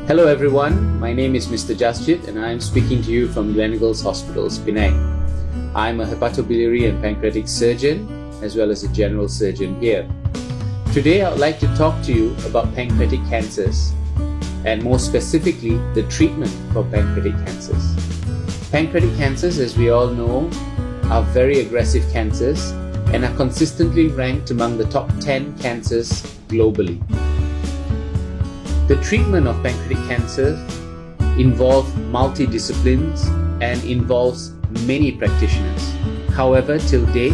Hello everyone, my name is Mr. Jasjit and I am speaking to you from Gleneagles Hospital Penang. I'm a hepatobiliary and pancreatic surgeon as well as a general surgeon here. Today I would like to talk to you about pancreatic cancers and more specifically the treatment for pancreatic cancers. Pancreatic cancers, as we all know, are very aggressive cancers and are consistently ranked among the top 10 cancers globally. The treatment of pancreatic cancer involves multidisciplines and involves many practitioners. However, till date,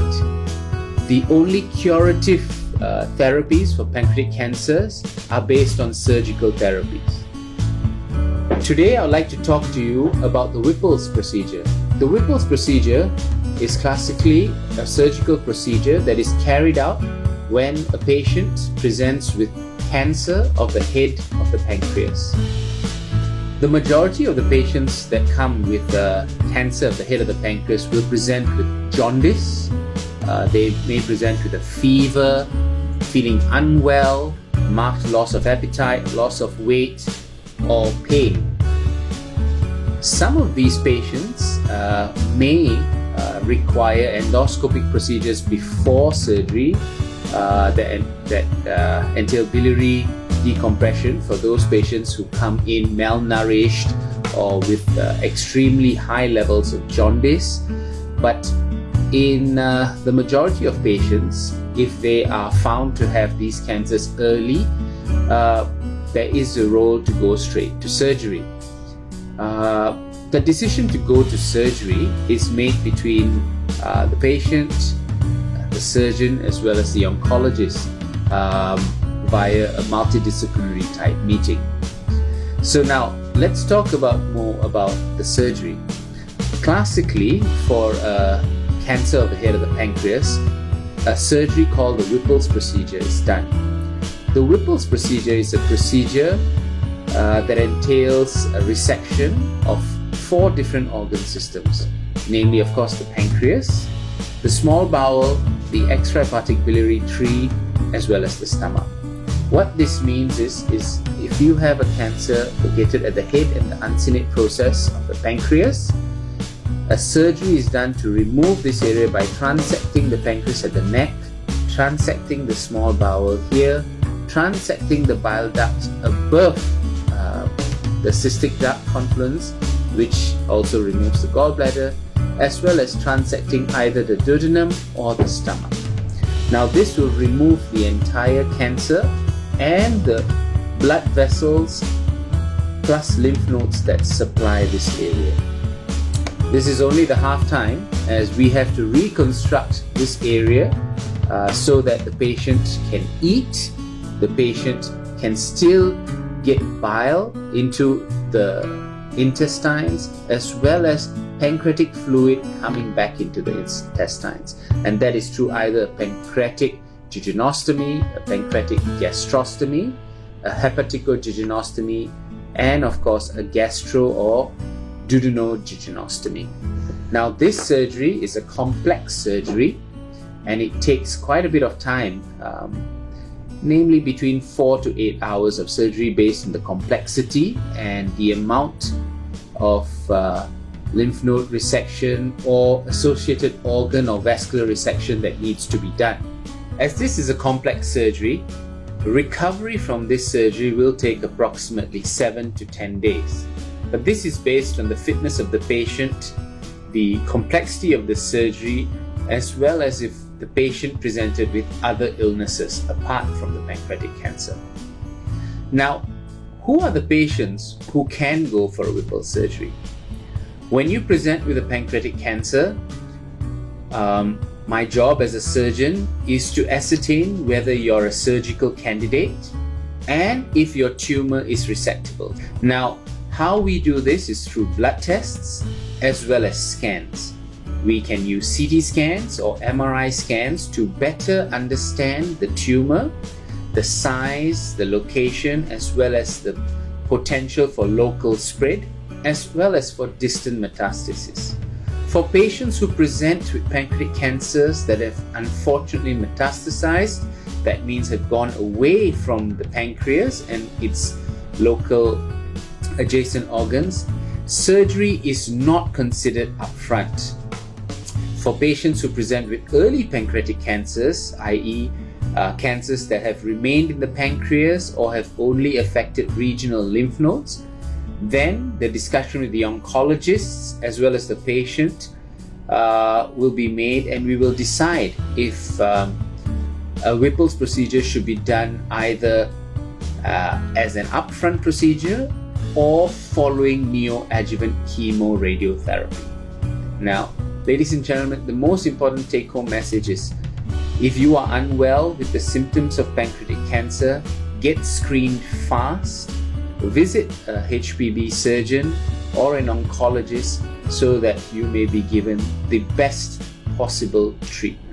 the only curative therapies for pancreatic cancers are based on surgical therapies. Today, I would like to talk to you about the Whipple's procedure. The Whipple's procedure is classically a surgical procedure that is carried out when a patient presents with cancer of the head of the pancreas. The majority of the patients that come with cancer of the head of the pancreas will present with jaundice. They may present with a fever, feeling unwell, marked loss of appetite, loss of weight, or pain. Some of these patients may require endoscopic procedures before surgery that entail biliary decompression for those patients who come in malnourished or with extremely high levels of jaundice. But in the majority of patients, if they are found to have these cancers early, there is a role to go straight to surgery. The decision to go to surgery is made between the patient, the surgeon, as well as the oncologist via a multidisciplinary type meeting. So now let's talk more about the surgery. Classically, for cancer of the head of the pancreas, a surgery called the Whipple's procedure is done. The Whipple's procedure is a procedure that entails a resection of 4 different organ systems, namely, of course, the pancreas, the small bowel, the extrahepatic biliary tree, as well as the stomach. What this means is if you have a cancer located at the head and the uncinate process of the pancreas, a surgery is done to remove this area by transecting the pancreas at the neck, transecting the small bowel here, transecting the bile duct above the cystic duct confluence, which also removes the gallbladder, as well as transecting either the duodenum or the stomach. Now this will remove the entire cancer and the blood vessels plus lymph nodes that supply this area. This is only the half time, as we have to reconstruct this area so that the patient can eat, the patient can still get bile into the intestines, as well as pancreatic fluid coming back into the intestines. And that is through either a pancreatic jejunostomy, a pancreatic gastrostomy, a hepaticojejunostomy, and of course a gastro or duodenojejunostomy. Now this surgery is a complex surgery and it takes quite a bit of time, namely between 4 to 8 hours of surgery based on the complexity and the amount of lymph node resection or associated organ or vascular resection that needs to be done. As this is a complex surgery, recovery from this surgery will take approximately 7 to 10 days. But this is based on the fitness of the patient, the complexity of the surgery, as well as if the patient presented with other illnesses apart from the pancreatic cancer. Now, who are the patients who can go for a Whipple surgery? When you present with a pancreatic cancer, my job as a surgeon is to ascertain whether you're a surgical candidate and if your tumor is resectable. Now, how we do this is through blood tests as well as scans. We can use CT scans or MRI scans to better understand the tumor, the size, the location, as well as the potential for local spread, as well as for distant metastasis. For patients who present with pancreatic cancers that have unfortunately metastasized, that means have gone away from the pancreas and its local adjacent organs, surgery is not considered upfront. For patients who present with early pancreatic cancers, i.e. Cancers that have remained in the pancreas or have only affected regional lymph nodes, then the discussion with the oncologists as well as the patient will be made, and we will decide if a Whipple's procedure should be done either as an upfront procedure or following neoadjuvant chemoradiotherapy. Now, ladies and gentlemen, the most important take-home message is, if you are unwell with the symptoms of pancreatic cancer, get screened fast, visit a HPB surgeon or an oncologist so that you may be given the best possible treatment.